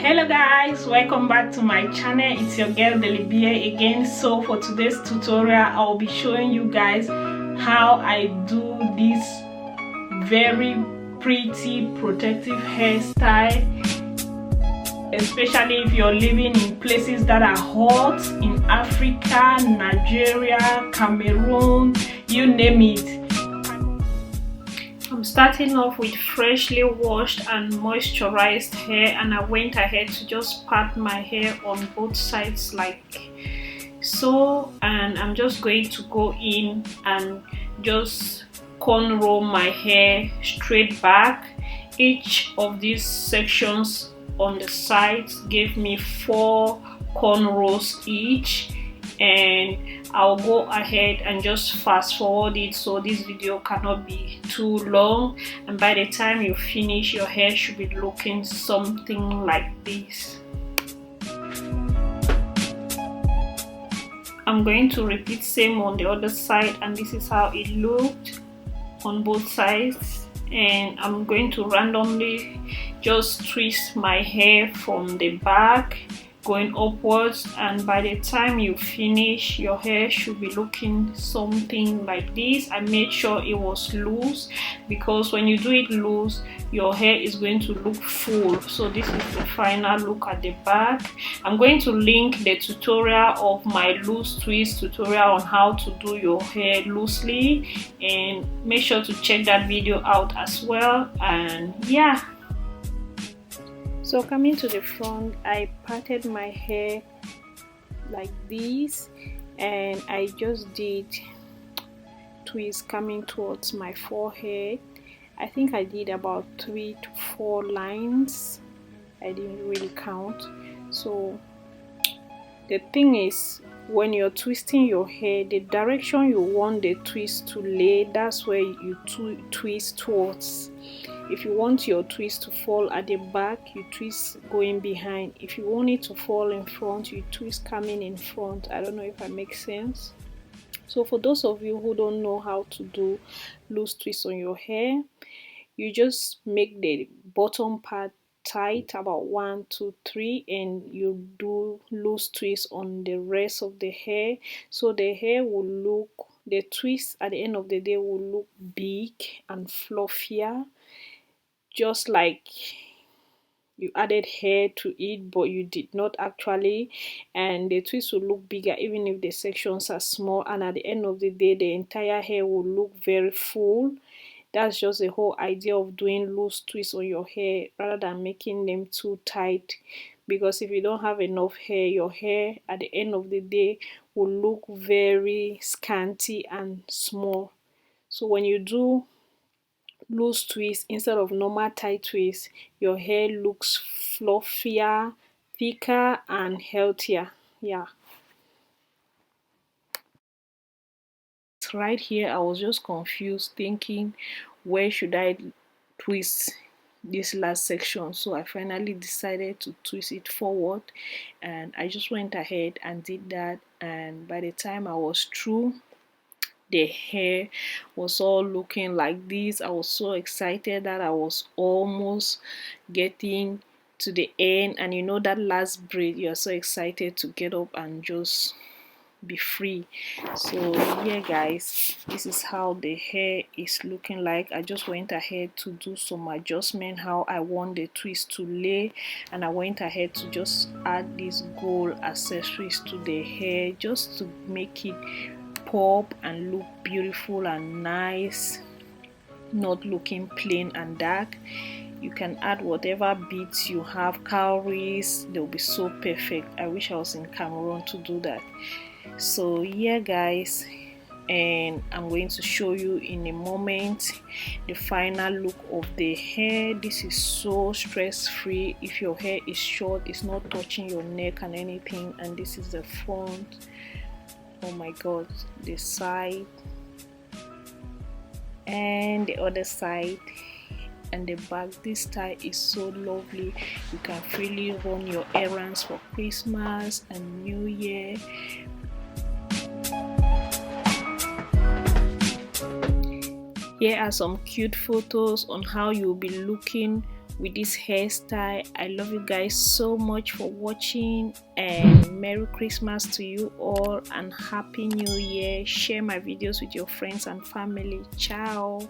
Hello guys, welcome back to my channel. It's your girl Delibia again. So for today's tutorial, I'll be showing you guys how I do this very pretty protective hairstyle, especially if you're living in places that are hot, in Africa, Nigeria, Cameroon, you name it. I'm starting off with freshly washed and moisturized hair, and I went ahead to just part my hair on both sides like so, and I'm just going to go in and just cornrow my hair straight back. Each of these sections on the sides gave me 4 cornrows each, and I'll go ahead and just fast forward it so this video cannot be too long, and by the time you finish, your hair should be looking something like this. I'm going to repeat same on the other side, and this is how it looked on both sides. And I'm going to randomly just twist my hair from the back going upwards, and by the time you finish, your hair should be looking something like this. I made sure it was loose because when you do it loose, your hair is going to look full. So this is the final look at the back. I'm going to link the tutorial of my loose twist tutorial on how to do your hair loosely, and make sure to check that video out as well. And yeah, so coming to the front, I parted my hair like this, and I just did twists coming towards my forehead. I think I did about 3 to 4 lines. I didn't really count. So the thing is, when you're twisting your hair, the direction you want the twist to lay, that's where you twist towards. If you want your twist to fall at the back, you twist going behind. If you want it to fall in front, you twist coming in front. I don't know if I make sense. So for those of you who don't know how to do loose twists on your hair, you just make the bottom part tight, about 1, 2, 3, and you do loose twist on the rest of the hair, so the hair will look, the twist at the end of the day will look big and fluffier, just like you added hair to it but you did not actually, and the twist will look bigger even if the sections are small, and at the end of the day the entire hair will look very full. That's just the whole idea of doing loose twists on your hair rather than making them too tight, because if you don't have enough hair, your hair at the end of the day will look very scanty and small. So when you do loose twist instead of normal tight twist, your hair looks fluffier, thicker and healthier. Yeah, right here I was just confused thinking where should I twist this last section, so I finally decided to twist it forward, and I just went ahead and did that, and by the time I was through, the hair was all looking like this. I was so excited that I was almost getting to the end, and you know that last braid, you're so excited to get up and just be free. So yeah guys, this is how the hair is looking like. I just went ahead to do some adjustment how I want the twist to lay, and I went ahead to just add these gold accessories to the hair just to make it pop and look beautiful and nice, not looking plain and dark. You can add whatever beads you have, cowries, they'll be so perfect. I wish I was in Cameroon to do that. So yeah guys, and I'm going to show you in a moment the final look of the hair. This is so stress-free. If your hair is short, it's not touching your neck and anything. And this is the front. Oh my god, the side and the other side and the back. This style is so lovely. You can freely run your errands for Christmas and New Year. Here are some cute photos on how you'll be looking with this hairstyle. I love you guys so much for watching, and Merry Christmas to you all and Happy New Year. Share my videos with your friends and family. Ciao.